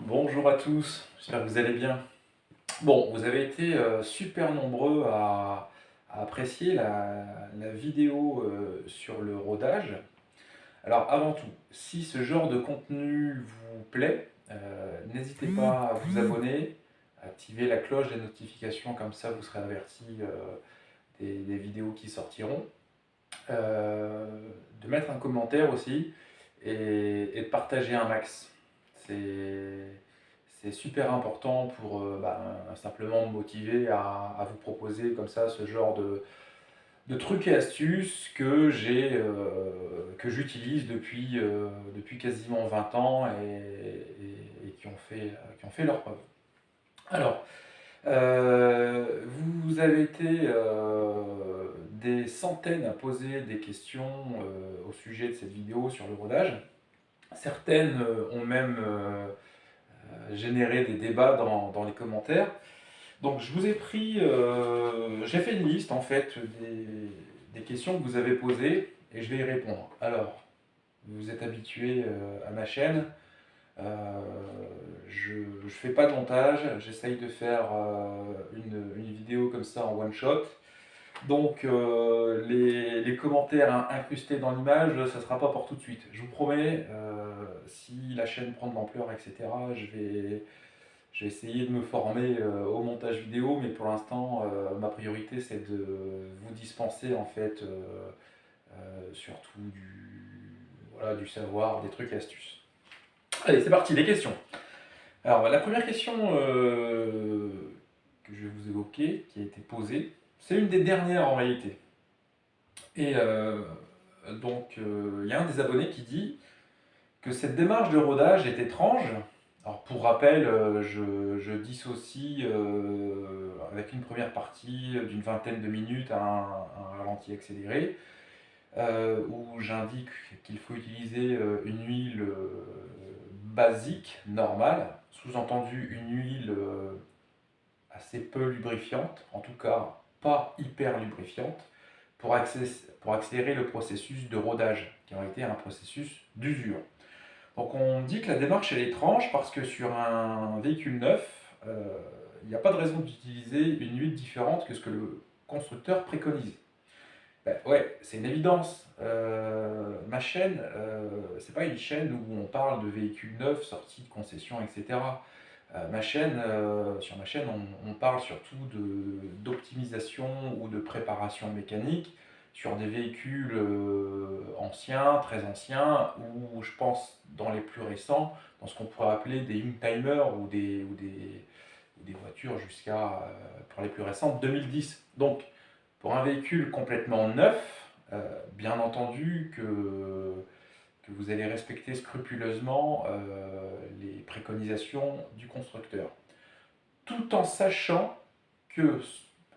Bonjour à tous, j'espère que vous allez bien. Bon, vous avez été super nombreux à apprécier la vidéo sur le rodage. Alors avant tout, si ce genre de contenu vous plaît, n'hésitez pas à vous abonner, à activer la cloche des notifications, comme ça vous serez averti des vidéos qui sortiront. Euh, de mettre un commentaire aussi et de partager un max. C'est c'est super important pour simplement me motiver à vous proposer comme ça ce genre de trucs et astuces que j'utilise depuis quasiment 20 ans et qui ont fait leur preuve. Alors, vous avez été des centaines à poser des questions au sujet de cette vidéo sur le rodage. Certaines ont même généré des débats dans les commentaires. Donc je vous ai pris, j'ai fait une liste en fait des questions que vous avez posées et je vais y répondre. Alors, vous êtes habitué à ma chaîne. Euh, je ne fais pas de montage, j'essaye de faire une vidéo comme ça en one shot. Donc les commentaires incrustés dans l'image, ça ne sera pas pour tout de suite. Je vous promets, si la chaîne prend de l'ampleur, etc., je vais essayer de me former au montage vidéo, mais pour l'instant, ma priorité c'est de vous dispenser en fait surtout voilà, du savoir, des trucs et astuces. Allez, c'est parti, les questions. Alors, la première question que je vais vous évoquer, qui a été posée, c'est une des dernières en réalité. Et il y a un des abonnés qui dit que cette démarche de rodage est étrange. Alors, pour rappel, je dissocie avec une première partie d'une vingtaine de minutes à un ralenti accéléré, où j'indique qu'il faut utiliser une huile basique, normale, sous-entendu une huile assez peu lubrifiante, en tout cas pas hyper lubrifiante, pour accélérer le processus de rodage, qui en été un processus d'usure. Donc on dit que la démarche est étrange parce que sur un véhicule neuf, il n'y a pas de raison d'utiliser une huile différente que ce que le constructeur préconise. Ben ouais, c'est une évidence. Ma chaîne, c'est pas une chaîne où on parle de véhicules neufs sortis de concession, etc. Sur ma chaîne, on parle surtout d'optimisation ou de préparation mécanique sur des véhicules anciens, très anciens, ou je pense dans les plus récents, dans ce qu'on pourrait appeler des Youngtimers ou des voitures jusqu'à, pour les plus récentes, 2010. Donc, pour un véhicule complètement neuf, bien entendu que vous allez respecter scrupuleusement les préconisations du constructeur. Tout en sachant que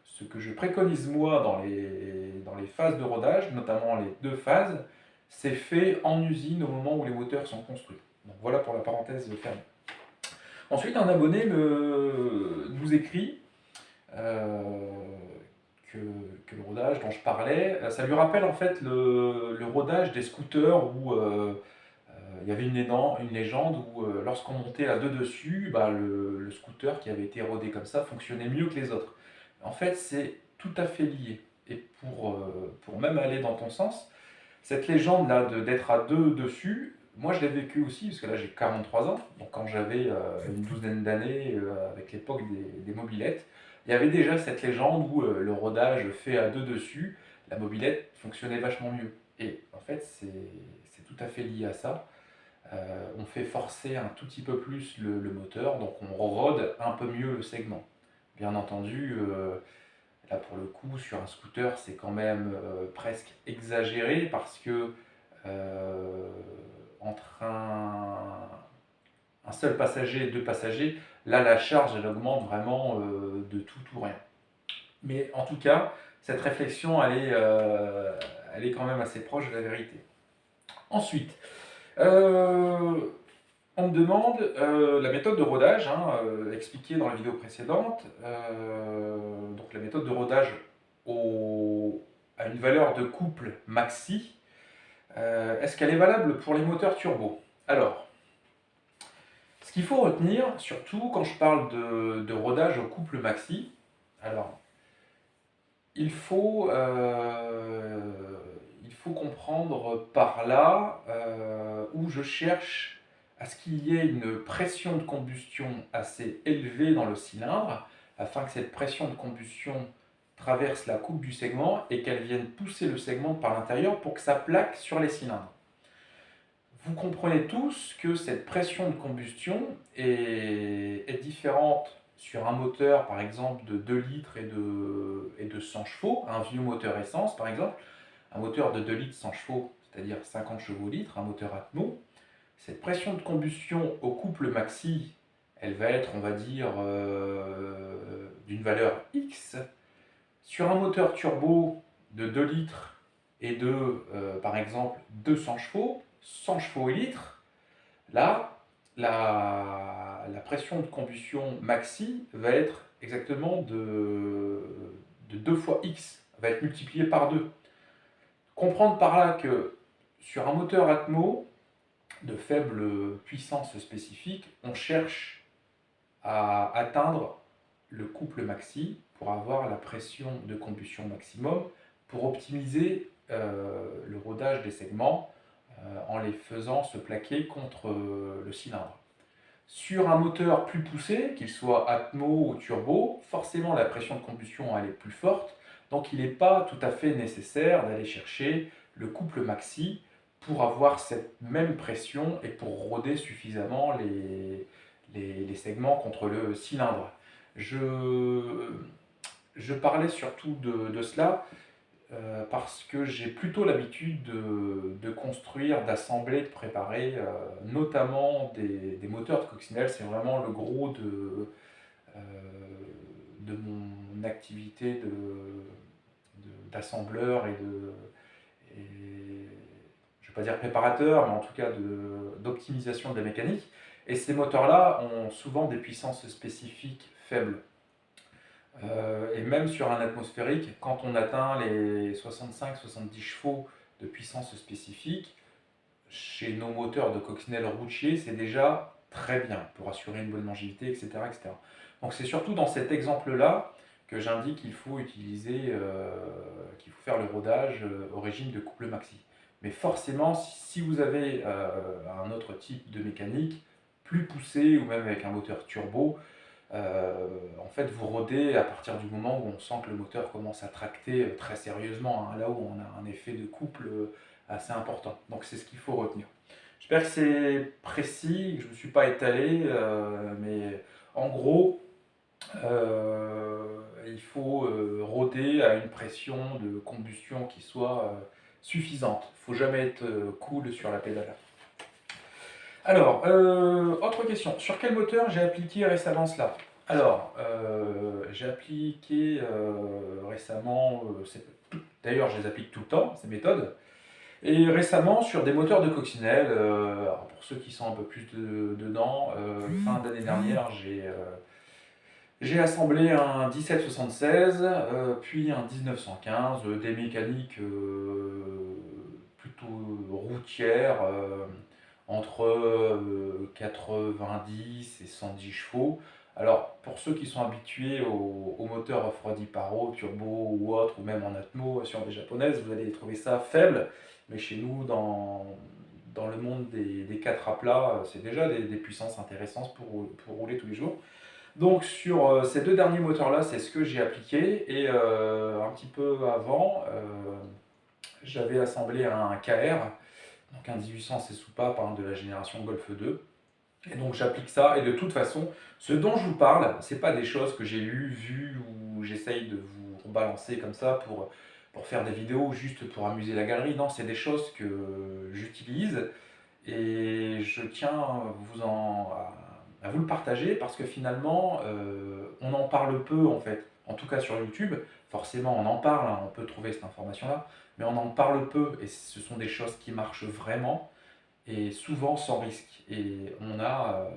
ce que je préconise moi dans les phases de rodage, notamment les deux phases, c'est fait en usine au moment où les moteurs sont construits. Donc voilà pour la parenthèse fermée. Ensuite, un abonné nous écrit euh, que le rodage dont je parlais, ça lui rappelle en fait le rodage des scooters où il y avait une légende où lorsqu'on montait à deux dessus, bah, le scooter qui avait été rodé comme ça fonctionnait mieux que les autres. En fait, c'est tout à fait lié. Et pour même aller dans ton sens, cette légende-là d'être à deux dessus, moi je l'ai vécu aussi, parce que là j'ai 43 ans, donc quand j'avais une douzaine d'années, avec l'époque des mobylettes, il y avait déjà cette légende où le rodage fait à deux dessus, la mobylette fonctionnait vachement mieux. Et en fait, c'est tout à fait lié à ça. On fait forcer un tout petit peu plus le moteur, donc on rôde un peu mieux le segment. Bien entendu, là pour le coup, sur un scooter, c'est quand même presque exagéré parce que euh, entre un seul passager et deux passagers, là la charge elle augmente vraiment de tout ou rien. Mais en tout cas, cette réflexion elle est quand même assez proche de la vérité. Ensuite, euh, on me demande la méthode de rodage, hein, expliquée dans la vidéo précédente. Donc la méthode de rodage à une valeur de couple maxi, est-ce qu'elle est valable pour les moteurs turbo? Alors, Ce qu'il faut retenir, surtout quand je parle de rodage au couple maxi, alors il il faut comprendre par là où je cherche à ce qu'il y ait une pression de combustion assez élevée dans le cylindre, afin que cette pression de combustion traverse la coupe du segment et qu'elle vienne pousser le segment par l'intérieur pour que ça plaque sur les cylindres. Vous comprenez tous que cette pression de combustion est différente sur un moteur par exemple de 2 litres et de 100 chevaux, un vieux moteur essence par exemple, un moteur de 2 litres 100 chevaux, c'est-à-dire 50 chevaux-litres, un moteur Atmo. Cette pression de combustion au couple maxi, elle va être, on va dire, d'une valeur X. Sur un moteur turbo de 2 litres et par exemple, 200 chevaux, 100 chevaux et litres, là, la pression de combustion maxi va être exactement de 2 fois X, va être multipliée par 2. Comprendre par là que sur un moteur Atmo de faible puissance spécifique, on cherche à atteindre le couple maxi pour avoir la pression de combustion maximum, pour optimiser le rodage des segments en les faisant se plaquer contre le cylindre. Sur un moteur plus poussé, qu'il soit Atmo ou turbo, forcément la pression de combustion elle est plus forte, donc il n'est pas tout à fait nécessaire d'aller chercher le couple maxi pour avoir cette même pression et pour roder suffisamment les segments contre le cylindre. Je parlais surtout de cela parce que j'ai plutôt l'habitude de construire, d'assembler, de préparer, notamment des moteurs de coccinelle. C'est vraiment le gros euh, de mon activité d'assembleur et je ne vais pas dire préparateur, mais en tout cas d'optimisation de la mécanique. Et ces moteurs-là ont souvent des puissances spécifiques faibles. Et même sur un atmosphérique, quand on atteint les 65-70 chevaux de puissance spécifique, chez nos moteurs de coccinelle routier, c'est déjà très bien pour assurer une bonne longévité, etc. etc. Donc c'est surtout dans cet exemple-là que j'indique qu'il faut qu'il faut faire le rodage au régime de couple maxi. Mais forcément, si vous avez un autre type de mécanique, plus poussé ou même avec un moteur turbo, en fait, vous rodez à partir du moment où on sent que le moteur commence à tracter très sérieusement, hein, là où on a un effet de couple assez important. Donc c'est ce qu'il faut retenir. J'espère que c'est précis, que je ne me suis pas étalé, mais en gros, il faut roder à une pression de combustion qui soit suffisante. Il ne faut jamais être cool sur la pédale. Alors, autre question. Sur quel moteur j'ai appliqué récemment cela? Alors, j'ai appliqué récemment, d'ailleurs je les applique tout le temps, ces méthodes, et récemment sur des moteurs de coccinelle, pour ceux qui sont un peu plus dedans, fin d'année dernière, j'ai assemblé un 1776, puis un 1915, des mécaniques plutôt routières, entre 90 et 110 chevaux. Alors, pour ceux qui sont habitués aux moteurs Off-Road Paro, turbo ou autre, ou même en Atmo sur des japonaises, vous allez trouver ça faible. Mais chez nous, dans le monde des 4 à plat, c'est déjà des puissances intéressantes pour rouler tous les jours. Donc sur ces deux derniers moteurs-là, c'est ce que j'ai appliqué. Et un petit peu avant, j'avais assemblé un KR, donc un 1800 c'est soupape de la génération Golf 2. Et donc j'applique ça, et de toute façon, ce dont je vous parle, c'est pas des choses que j'ai lues, vues, ou j'essaye de vous rebalancer comme ça pour faire des vidéos juste pour amuser la galerie. Non, c'est des choses que j'utilise, et je tiens à vous le partager, parce que finalement, on en parle peu en fait, en tout cas sur YouTube. Forcément on en parle, hein, on peut trouver cette information-là, mais on en parle peu, et ce sont des choses qui marchent vraiment, et souvent sans risque. Et on a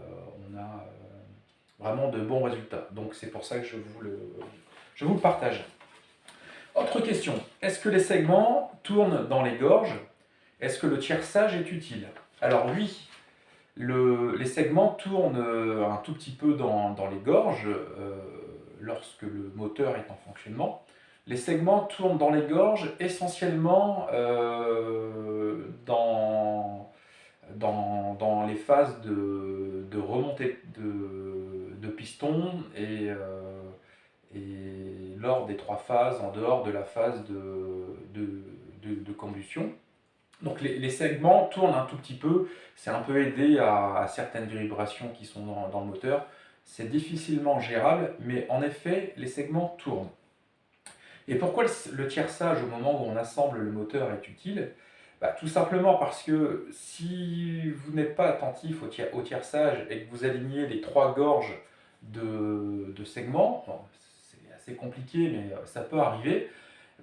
vraiment de bons résultats. Donc c'est pour ça que je vous le partage. Autre question, est-ce que les segments tournent dans les gorges? Est-ce que le tierçage est utile? Alors oui, les segments tournent un tout petit peu dans les gorges lorsque le moteur est en fonctionnement. Les segments tournent dans les gorges essentiellement dans les phases de remontée de piston et lors des trois phases, en dehors de la phase de combustion. Donc les segments tournent un tout petit peu, c'est un peu aidé à certaines vibrations qui sont dans le moteur. C'est difficilement gérable, mais en effet, les segments tournent. Et pourquoi le tierçage au moment où on assemble le moteur est utile? Bah, tout simplement parce que si vous n'êtes pas attentif au tierçage et que vous alignez les trois gorges de segments, bon, c'est assez compliqué, mais ça peut arriver,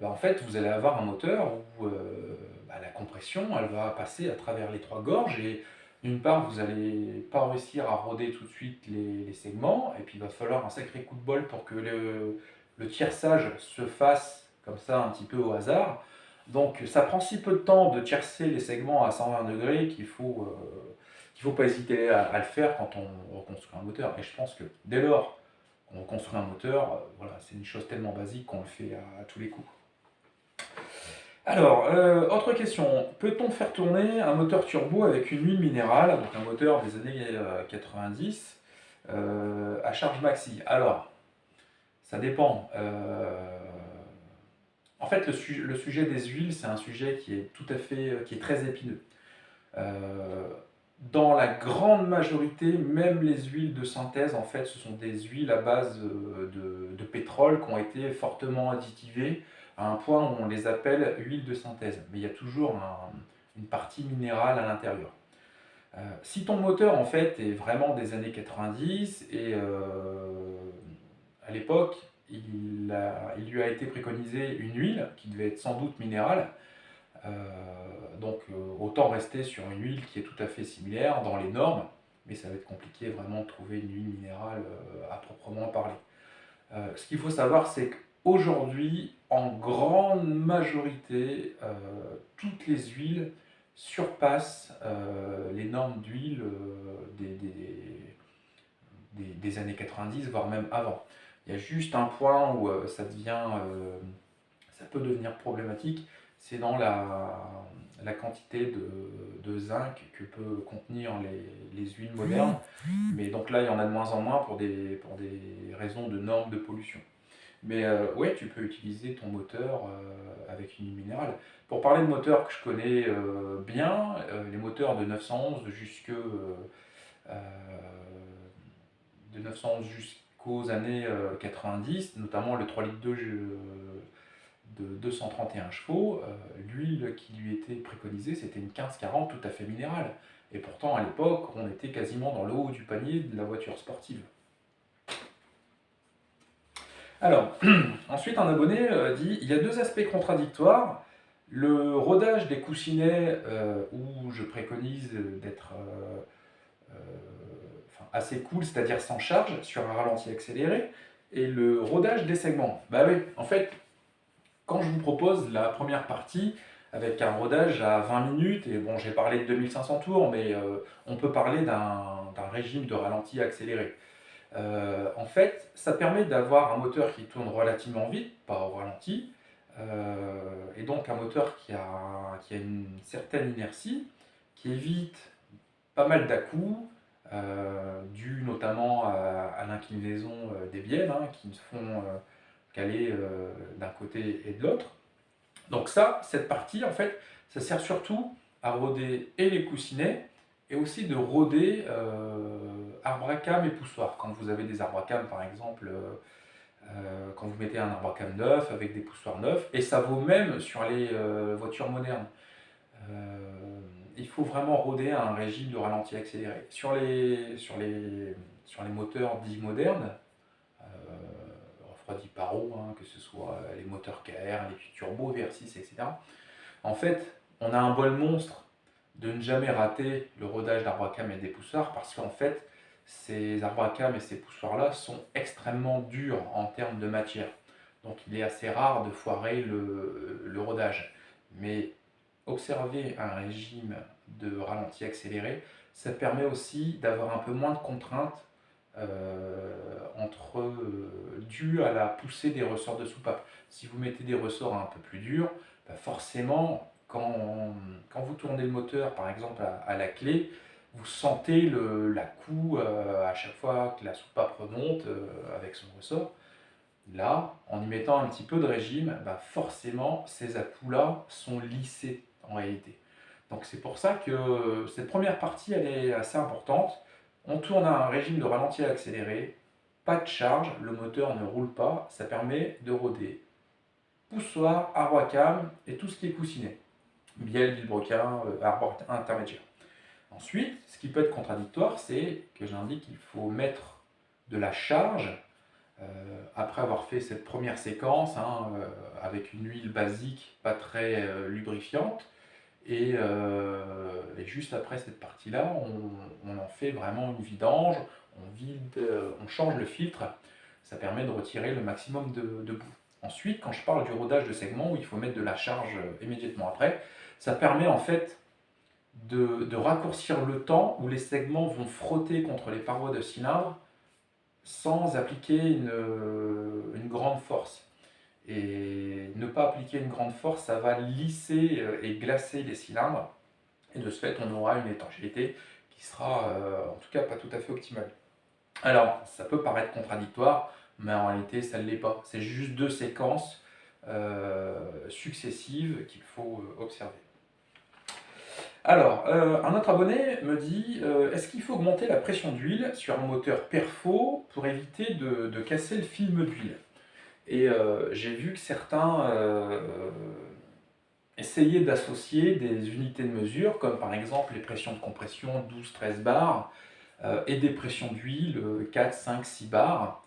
bah, en fait, vous allez avoir un moteur où bah, la compression, elle va passer à travers les trois gorges et d'une part, vous n'allez pas réussir à roder tout de suite les segments et puis il va falloir un sacré coup de bol pour que le tierçage se fasse comme ça un petit peu au hasard. Donc ça prend si peu de temps de tiercer les segments à 120 degrés qu'il faut pas hésiter à le faire quand on reconstruit un moteur. Et je pense que dès lors qu'on reconstruit un moteur, voilà, c'est une chose tellement basique qu'on le fait à tous les coups. Alors, autre question, peut-on faire tourner un moteur turbo avec une huile minérale, donc un moteur des années 90, à charge maxi? Alors, ça dépend. En fait, le sujet des huiles, c'est un sujet qui est qui est très épineux. Dans la grande majorité, même les huiles de synthèse, en fait, ce sont des huiles à base de pétrole qui ont été fortement additivées à un point où on les appelle huiles de synthèse. Mais il y a toujours une partie minérale à l'intérieur. Si ton moteur, en fait, est vraiment des années 90 et à l'époque, il lui a été préconisé une huile qui devait être sans doute minérale. Euh, donc autant rester sur une huile qui est tout à fait similaire dans les normes, mais ça va être compliqué vraiment de trouver une huile minérale à proprement parler. Ce qu'il faut savoir, c'est qu'aujourd'hui, en grande majorité, toutes les huiles surpassent les normes d'huile des années 90, voire même avant. Il y a juste un point où ça peut devenir problématique, c'est dans la quantité de zinc que peut contenir les huiles modernes. Mais donc là, il y en a de moins en moins pour des raisons de normes de pollution. Mais ouais, tu peux utiliser ton moteur avec une huile minérale. Pour parler de moteurs que je connais bien, les moteurs de 911 de 911 jusqu'aux années 90, notamment le 3 litres de 231 chevaux, l'huile qui lui était préconisée, c'était une 1540 tout à fait minérale. Et pourtant, à l'époque, on était quasiment dans le haut du panier de la voiture sportive. Alors, ensuite, un abonné dit, il y a deux aspects contradictoires. Le rodage des coussinets, où je préconise d'être assez cool, c'est-à-dire sans charge, sur un ralenti accéléré, et le rodage des segments. Bah oui, en fait, quand je vous propose la première partie avec un rodage à 20 minutes, et bon, j'ai parlé de 2500 tours, mais on peut parler d'un régime de ralenti accéléré. En fait, ça permet d'avoir un moteur qui tourne relativement vite, pas au ralenti, et donc un moteur qui a une certaine inertie, qui évite pas mal d'à-coups, dû notamment à l'inclinaison des bielles, hein, qui se font caler d'un côté et de l'autre. Donc ça, cette partie, en fait, ça sert surtout à roder et les coussinets, et aussi de roder arbre à cames et poussoirs. Quand vous avez des arbres à cames, par exemple, quand vous mettez un arbre à cames neuf avec des poussoirs neufs, et ça vaut même sur les voitures modernes. Il faut vraiment roder à un régime de ralenti accéléré. Sur les moteurs dits modernes, refroidis par eau, hein, que ce soit les moteurs KR, les turbos, VR6, etc. En fait, on a un bol monstre de ne jamais rater le rodage d'arbres à cames et des poussoirs parce qu'en fait, ces arbres à cames et ces poussoirs-là sont extrêmement durs en termes de matière. Donc il est assez rare de foirer le rodage. Mais observer un régime de ralenti accéléré, ça permet aussi d'avoir un peu moins de contraintes dues à la poussée des ressorts de soupape. Si vous mettez des ressorts un peu plus durs, bah forcément, quand vous tournez le moteur, par exemple à la clé, vous sentez la coue à chaque fois que la soupape remonte avec son ressort. Là, en y mettant un petit peu de régime, bah forcément, ces à-coups-là sont lissés en réalité. Donc c'est pour ça que cette première partie, elle est assez importante. On tourne à un régime de ralenti à accéléré, pas de charge, le moteur ne roule pas, ça permet de rôder poussoir, arbre à cam et tout ce qui est coussinet. Bielle, vilebrequin, arbre intermédiaire. Ensuite, ce qui peut être contradictoire, c'est que j'indique qu'il faut mettre de la charge après avoir fait cette première séquence avec une huile basique, pas très lubrifiante. Et juste après cette partie-là, on en fait vraiment une vidange, on change le filtre, ça permet de retirer le maximum de boue. Ensuite, quand je parle du rodage de segment, où il faut mettre de la charge immédiatement après, ça permet en fait de raccourcir le temps où les segments vont frotter contre les parois de cylindre sans appliquer une grande force. Et ne pas appliquer une grande force, ça va lisser et glacer les cylindres. Et de ce fait, on aura une étanchéité qui sera en tout cas pas tout à fait optimale. Alors, ça peut paraître contradictoire, mais en réalité, ça ne l'est pas. C'est juste deux séquences successives qu'il faut observer. Alors, un autre abonné me dit est-ce qu'il faut augmenter la pression d'huile sur un moteur perfo pour éviter de casser le film d'huile? Et j'ai vu que certains essayaient d'associer des unités de mesure, comme par exemple les pressions de compression 12-13 bars, et des pressions d'huile 4, 5, 6 bars,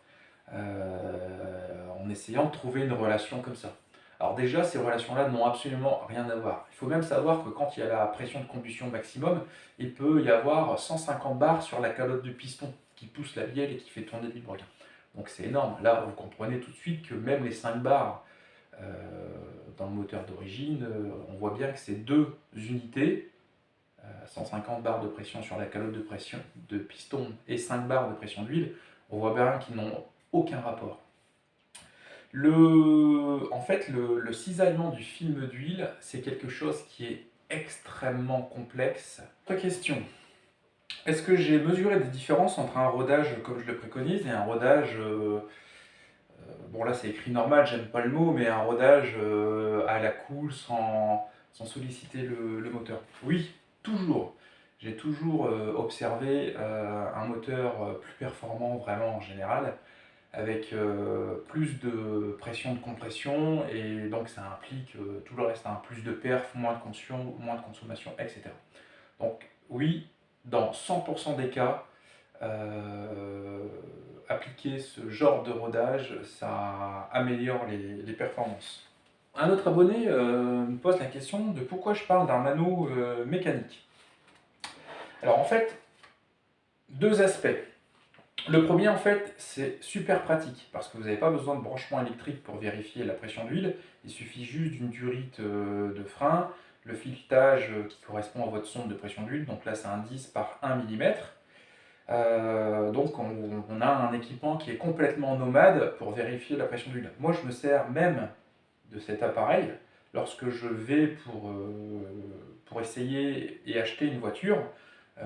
en essayant de trouver une relation comme ça. Alors déjà, ces relations-là n'ont absolument rien à voir. Il faut même savoir que quand il y a la pression de combustion maximum, il peut y avoir 150 bars sur la calotte de piston qui pousse la bielle et qui fait tourner le vilebrequin. Donc c'est énorme. Là, vous comprenez tout de suite que même les 5 bars dans le moteur d'origine, on voit bien que c'est deux unités, 150 bars de pression sur la calotte de pression de piston et 5 bars de pression d'huile, on voit bien qu'ils n'ont aucun rapport. En fait, le cisaillement du film d'huile, c'est quelque chose qui est extrêmement complexe. Autre question. Est-ce que j'ai mesuré des différences entre un rodage comme je le préconise et un rodage, bon là c'est écrit normal, j'aime pas le mot, mais un rodage à la cool sans solliciter le moteur? Oui, toujours. J'ai toujours observé un moteur plus performant vraiment en général, avec plus de pression de compression, et donc ça implique tout le reste, plus de perf, moins de consommation, etc. Donc oui, dans 100% des cas, appliquer ce genre de rodage, ça améliore les performances. Un autre abonné me pose la question de pourquoi je parle d'un mano mécanique. Alors en fait, deux aspects. Le premier, en fait, c'est super pratique parce que vous n'avez pas besoin de branchement électrique pour vérifier la pression d'huile. Il suffit juste d'une durite de frein, le filetage qui correspond à votre sonde de pression d'huile. Donc là, c'est un 10 par 1 mm. Donc on a un équipement qui est complètement nomade pour vérifier la pression d'huile. Moi, je me sers même de cet appareil lorsque je vais pour essayer et acheter une voiture.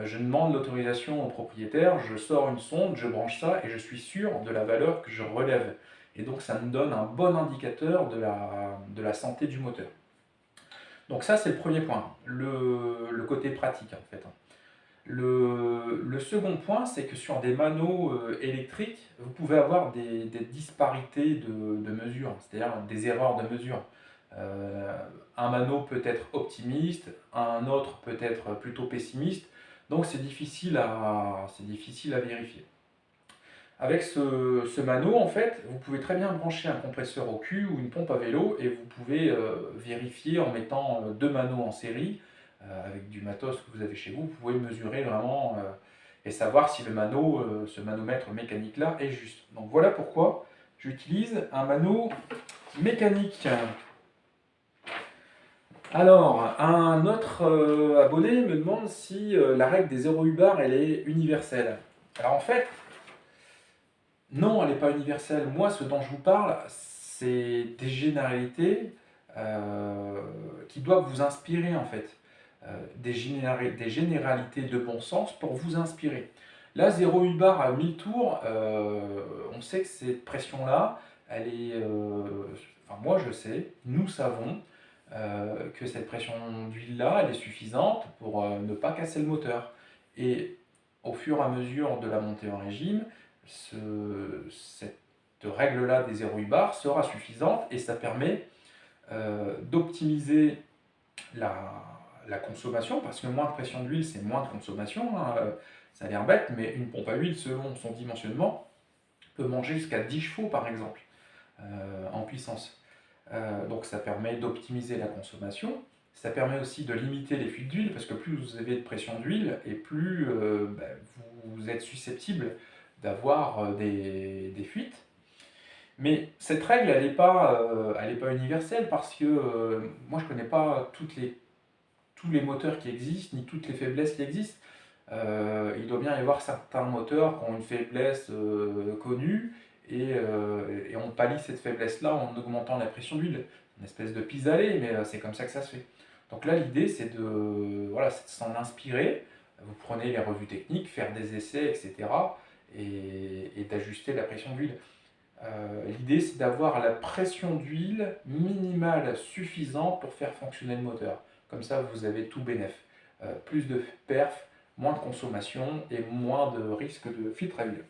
Je demande l'autorisation au propriétaire, je sors une sonde, je branche ça et je suis sûr de la valeur que je relève. Et donc ça me donne un bon indicateur de la santé du moteur. Donc ça c'est le premier point, le côté pratique en fait. Le second point, c'est que sur des manos électriques, vous pouvez avoir des disparités de mesure, c'est-à-dire des erreurs de mesure. Un mano peut être optimiste, un autre peut être plutôt pessimiste, donc c'est difficile à vérifier. Avec ce mano, en fait, vous pouvez très bien brancher un compresseur au cul ou une pompe à vélo et vous pouvez vérifier en mettant deux manos en série, avec du matos que vous avez chez vous, vous pouvez mesurer vraiment et savoir si ce manomètre mécanique là est juste. Donc voilà pourquoi j'utilise un mano mécanique. Alors, un autre abonné me demande si la règle des 0 U-bar, elle est universelle. Alors en fait, non, elle n'est pas universelle. Moi, ce dont je vous parle, c'est des généralités qui doivent vous inspirer en fait. Des généralités de bon sens pour vous inspirer. Là, 0 U-bar à 1000 tours, on sait que cette pression-là, elle est... enfin, moi je sais, nous savons que cette pression d'huile-là, elle est suffisante pour ne pas casser le moteur. Et au fur et à mesure de la montée en régime, cette règle-là des 0 U-bar sera suffisante et ça permet d'optimiser la consommation, parce que moins de pression d'huile, c'est moins de consommation. Hein. Ça a l'air bête, mais une pompe à huile, selon son dimensionnement, peut manger jusqu'à 10 chevaux par exemple en puissance. Donc ça permet d'optimiser la consommation. Ça permet aussi de limiter les fuites d'huile, parce que plus vous avez de pression d'huile, et plus vous êtes susceptible d'avoir des fuites. Mais cette règle, elle n'est pas universelle, parce que moi je ne connais pas tous les moteurs qui existent, ni toutes les faiblesses qui existent. Il doit bien y avoir certains moteurs qui ont une faiblesse connue, et on pallie cette faiblesse-là en augmentant la pression d'huile. Une espèce de pis-aller, mais c'est comme ça que ça se fait. Donc là, l'idée, voilà, c'est de s'en inspirer. Vous prenez les revues techniques, faire des essais, etc. et d'ajuster la pression d'huile. L'idée, c'est d'avoir la pression d'huile minimale suffisante pour faire fonctionner le moteur. Comme ça, vous avez tout bénef. Plus de perf, moins de consommation et moins de risque de filtre à huile.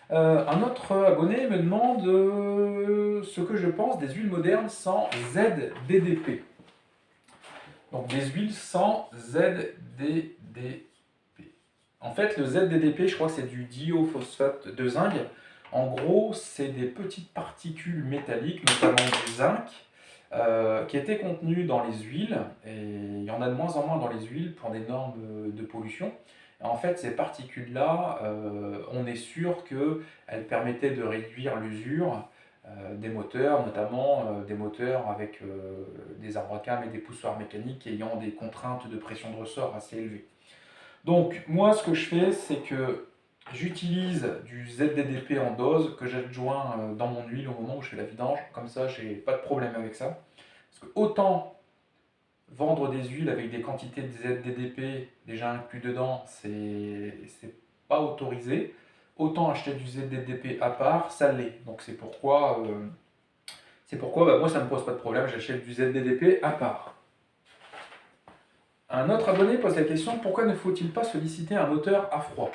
Un autre abonné me demande ce que je pense des huiles modernes sans ZDDP. Donc des huiles sans ZDDP. En fait, le ZDDP, je crois que c'est du diphosphate de zinc. En gros, c'est des petites particules métalliques, notamment du zinc, qui étaient contenues dans les huiles, et il y en a de moins en moins dans les huiles pour des normes de pollution. Et en fait, ces particules-là, on est sûr qu'elles permettaient de réduire l'usure des moteurs, notamment des moteurs avec des arbres à cam et des poussoirs mécaniques ayant des contraintes de pression de ressort assez élevées. Donc, moi, ce que je fais, c'est que j'utilise du ZDDP en dose que j'adjoins dans mon huile au moment où je fais la vidange. Comme ça, j'ai pas de problème avec ça. Parce que autant vendre des huiles avec des quantités de ZDDP déjà inclus dedans, c'est pas autorisé. Autant acheter du ZDDP à part, ça l'est. Donc c'est pourquoi moi ça me pose pas de problème, j'achète du ZDDP à part. Un autre abonné pose la question, pourquoi ne faut-il pas solliciter un moteur à froid?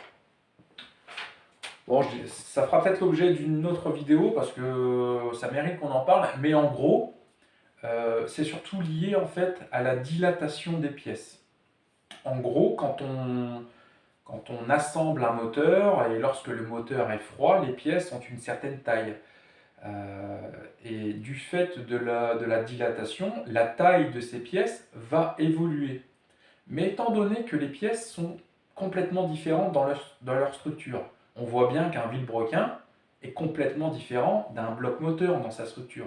Bon, ça fera peut-être l'objet d'une autre vidéo parce que ça mérite qu'on en parle, mais en gros, c'est surtout lié en fait à la dilatation des pièces. En gros, quand on assemble un moteur et lorsque le moteur est froid, les pièces ont une certaine taille. Et du fait de la dilatation, la taille de ces pièces va évoluer. Mais étant donné que les pièces sont complètement différentes dans leur structure, on voit bien qu'un vilebrequin est complètement différent d'un bloc moteur dans sa structure.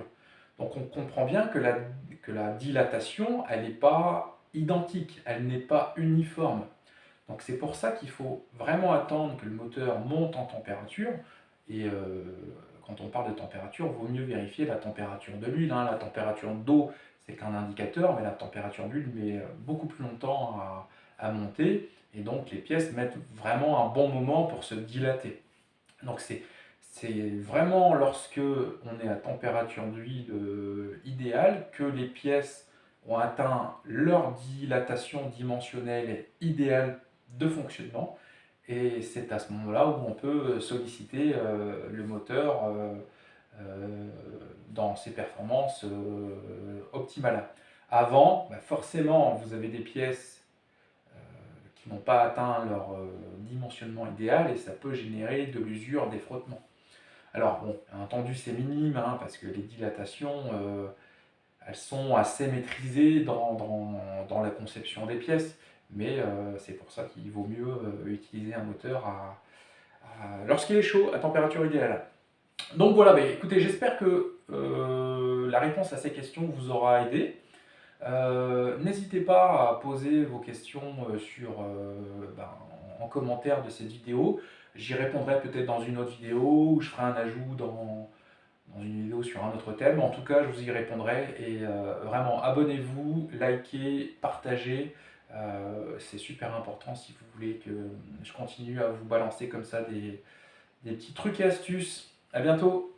Donc on comprend bien que la dilatation, elle n'est pas identique, elle n'est pas uniforme. Donc c'est pour ça qu'il faut vraiment attendre que le moteur monte en température. Et quand on parle de température, il vaut mieux vérifier la température de l'huile. Hein. La température d'eau, c'est qu'un indicateur, mais la température d'huile met beaucoup plus longtemps à monter. Et donc les pièces mettent vraiment un bon moment pour se dilater. Donc c'est vraiment lorsque on est à température d'huile idéale que les pièces ont atteint leur dilatation dimensionnelle idéale de fonctionnement. Et c'est à ce moment-là où on peut solliciter le moteur dans ses performances optimales. Avant, forcément, vous avez des pièces qui n'ont pas atteint leur dimensionnement idéal et ça peut générer de l'usure, des frottements. Alors bon, bien entendu c'est minime, hein, parce que les dilatations, elles sont assez maîtrisées dans la conception des pièces, mais c'est pour ça qu'il vaut mieux utiliser un moteur lorsqu'il est chaud, à température idéale. Donc voilà, écoutez, j'espère que la réponse à ces questions vous aura aidé. N'hésitez pas à poser vos questions, ben, en commentaire de cette vidéo. J'y répondrai peut-être dans une autre vidéo ou je ferai un ajout dans une vidéo sur un autre thème. En tout cas, je vous y répondrai et vraiment abonnez-vous, likez, partagez. C'est super important si vous voulez que je continue à vous balancer comme ça des petits trucs et astuces. À bientôt!